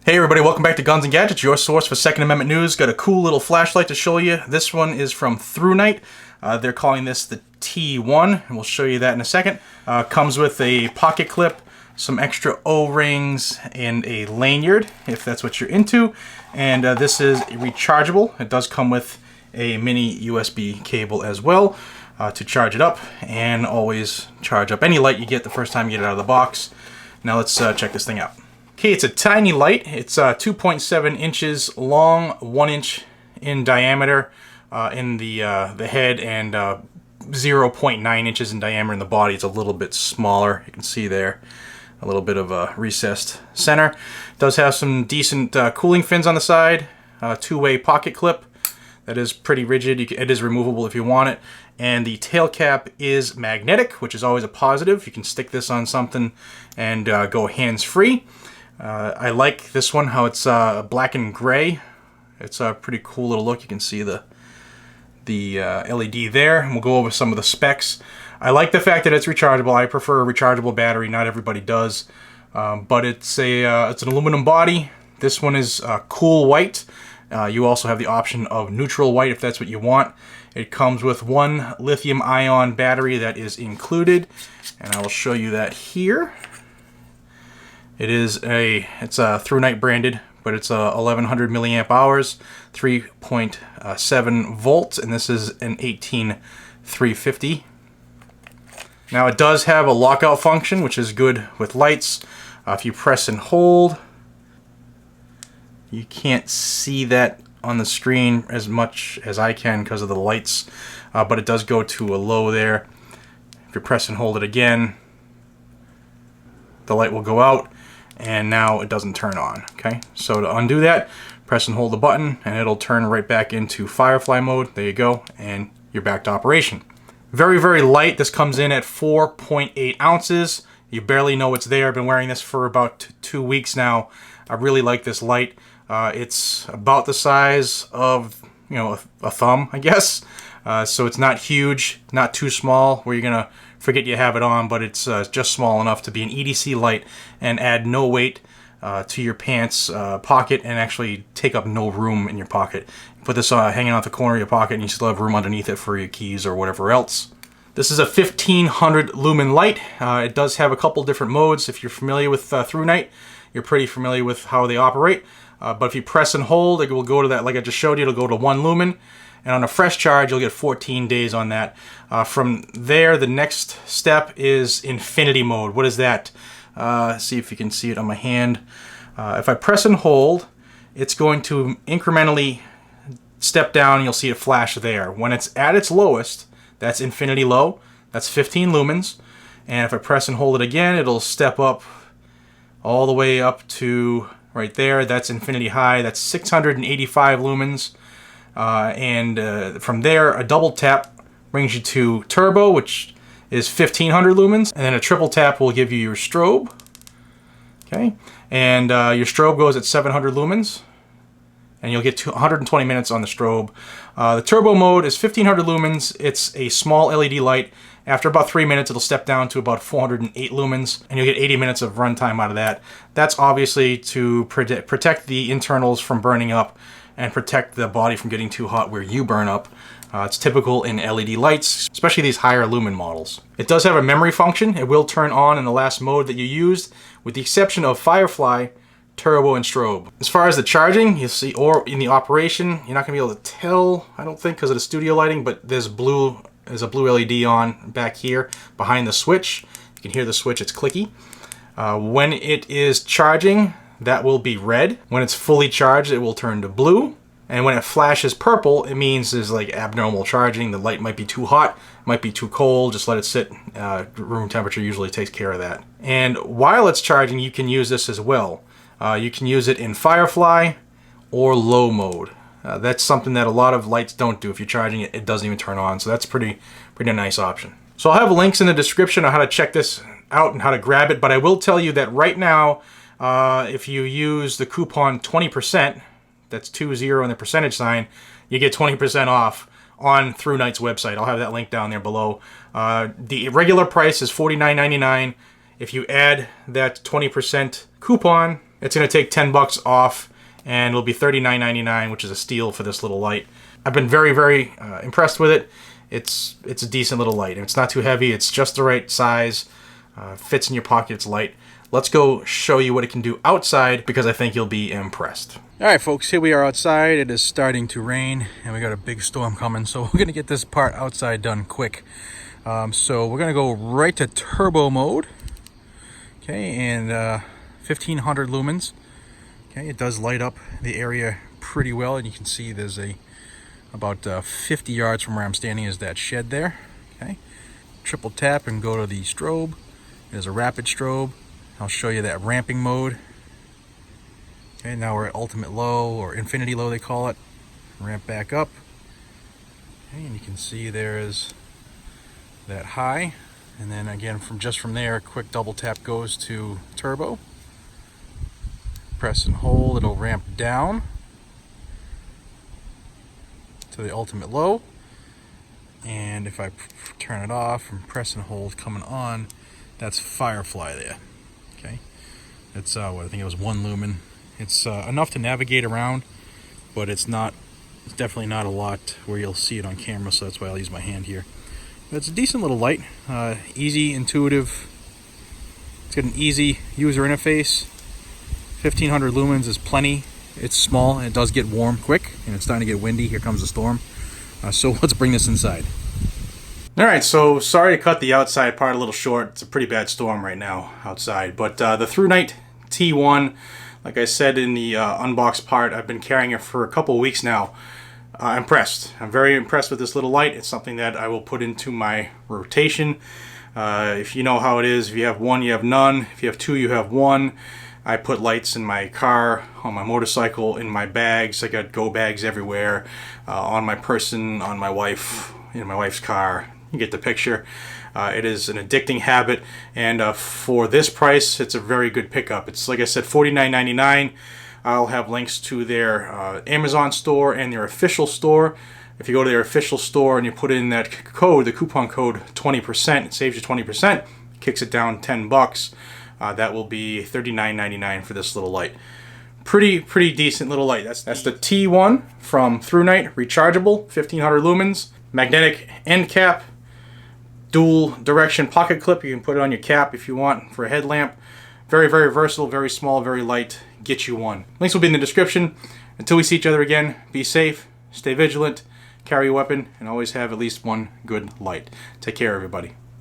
Hey everybody, welcome back to Guns and Gadgets, your source for Second Amendment news. Got a cool little flashlight to show you. This one is from ThruNite. They're calling this the T1, and we'll show you that in a second. Comes with a pocket clip, some extra O-rings, and a lanyard, if that's what you're into. And this is rechargeable. It does come with a mini USB cable as well to charge it up, and always charge up any light you get the first time you get it out of the box. Now let's check this thing out. Okay, it's a tiny light. It's 2.7 inches long, 1 inch in diameter in the head, and 0.9 inches in diameter in the body. It's a little bit smaller. You can see there a little bit of a recessed center. It does have some decent cooling fins on the side, two-way pocket clip that is pretty rigid. It is removable if you want it. And the tail cap is magnetic, which is always a positive. You can stick this on something and go hands-free. I like this one, how it's black and gray. It's a pretty cool little look. You can see the LED there, and we'll go over some of the specs. I like the fact that it's rechargeable. I prefer a rechargeable battery. Not everybody does, but it's an aluminum body. This one is cool white. You also have the option of neutral white if that's what you want. It comes with one lithium-ion battery that is included, and I will show you that here. It's a ThruNite branded, but it's 1100 milliamp hours, 3.7 volts, and this is an 18350. Now it does have a lockout function, which is good with lights. If you press and hold, you can't see that on the screen as much as I can because of the lights, but it does go to a low there. If you press and hold it again, the light will go out, and now it doesn't turn on. Okay, so to undo that, press and hold the button, and it'll turn right back into Firefly mode. There you go, and you're back to operation. Very, very light. This comes in at 4.8 ounces. You barely know it's there. I've been wearing this for about 2 weeks now. I really like this light. It's about the size of, a thumb, I guess. So it's not huge, not too small where you're gonna forget you have it on, but it's just small enough to be an EDC light and add no weight to your pants pocket, and actually take up no room in your pocket. Put this hanging out the corner of your pocket, and you still have room underneath it for your keys or whatever else. This is a 1500 lumen light. It does have a couple different modes. If you're familiar with ThruNite, you're pretty familiar with how they operate. But if you press and hold, it will go to that, like I just showed you, it'll go to 1 lumen. And on a fresh charge, you'll get 14 days on that. From there, the next step is infinity mode. What is that? See if you can see it on my hand. If I press and hold, it's going to incrementally step down, and you'll see it flash there. When it's at its lowest, that's infinity low. That's 15 lumens. And if I press and hold it again, it'll step up all the way up to right there. That's infinity high. That's 685 lumens. From there, a double tap brings you to turbo, which is 1500 lumens, and then a triple tap will give you your strobe. Okay, and your strobe goes at 700 lumens, and you'll get 120 minutes on the strobe. The turbo mode is 1500 lumens. It's a small LED light. After about 3 minutes, it'll step down to about 408 lumens, and you'll get 80 minutes of runtime out of that. That's obviously to protect the internals from burning up and protect the body from getting too hot where you burn up. It's typical in LED lights, especially these higher lumen models. It does have a memory function. It will turn on in the last mode that you used, with the exception of Firefly, Turbo, and Strobe. As far as the charging, you'll see, or in the operation, you're not gonna be able to tell, I don't think, because of the studio lighting, but there's a blue LED on back here behind the switch. You can hear the switch, it's clicky. When it is charging, that will be red. When it's fully charged, it will turn to blue. And when it flashes purple, it means there's like abnormal charging. The light might be too hot, might be too cold. Just let it sit. Room temperature usually takes care of that. And while it's charging, you can use this as well. You can use it in Firefly or low mode. That's something that a lot of lights don't do. If you're charging it, it doesn't even turn on. So that's pretty nice option. So I'll have links in the description on how to check this out and how to grab it. But I will tell you that right now, if you use the coupon 20%, that's 20 and the percentage sign, you get 20% off on ThruNite's website. I'll have that link down there below. The regular price is $49.99. If you add that 20% coupon, It's going to take 10 bucks off, and it'll be $39.99, which is a steal for this little light. I've been very, very impressed with it. It's a decent little light. It's not too heavy. It's just the right size. Fits in your pocket. It's light. Let's go show you what it can do outside, because I think you'll be impressed. All right, folks, here we are outside. It is starting to rain, and we got a big storm coming, so we're going to get this part outside done quick. So we're going to go right to turbo mode. Okay, and 1500 lumens. Okay, it does light up the area pretty well, and you can see there's about 50 yards from where I'm standing is that shed there. Okay, triple tap and go to the strobe. There's a rapid strobe. I'll show you that ramping mode. Okay, now we're at ultimate low, or infinity low they call it. Ramp back up. Okay, and you can see there's that high. And then again, from there, a quick double tap goes to turbo. Press and hold, it'll ramp down to the ultimate low. And if I turn it off and press and hold coming on, that's Firefly there. Okay, it's what I think it was 1 lumen. It's enough to navigate around, but it's definitely not a lot where you'll see it on camera, so that's why I'll use my hand here. But it's a decent little light, easy, intuitive. It's got an easy user interface. 1500 lumens is plenty. It's small and it does get warm quick, and it's starting to get windy. Here comes the storm. So let's bring this inside. All right, so sorry to cut the outside part a little short. It's a pretty bad storm right now outside, but the ThruNite T1, like I said in the unboxed part, I've been carrying it for a couple of weeks now. I'm impressed. I'm very impressed with this little light. It's something that I will put into my rotation. If you know how it is, if you have one, you have none. If you have two, you have one. I put lights in my car, on my motorcycle, in my bags. I got go bags everywhere, on my person, on my wife, in my wife's car. You get the picture. It is an addicting habit, and for this price, it's a very good pickup. It's, like I said, $49.99. I'll have links to their Amazon store and their official store. If you go to their official store and you put in that code, the coupon code 20%, it saves you 20%, kicks it down 10 bucks. That will be $39.99 for this little light. Pretty decent little light. That's the T1 from ThruNite, rechargeable, 1500 lumens, magnetic end cap, dual direction pocket clip. You can put it on your cap if you want for a headlamp. Very, very versatile, very small, very light. Get you one. Links will be in the description. Until we see each other again, be safe, stay vigilant, carry a weapon, and always have at least one good light. Take care, everybody.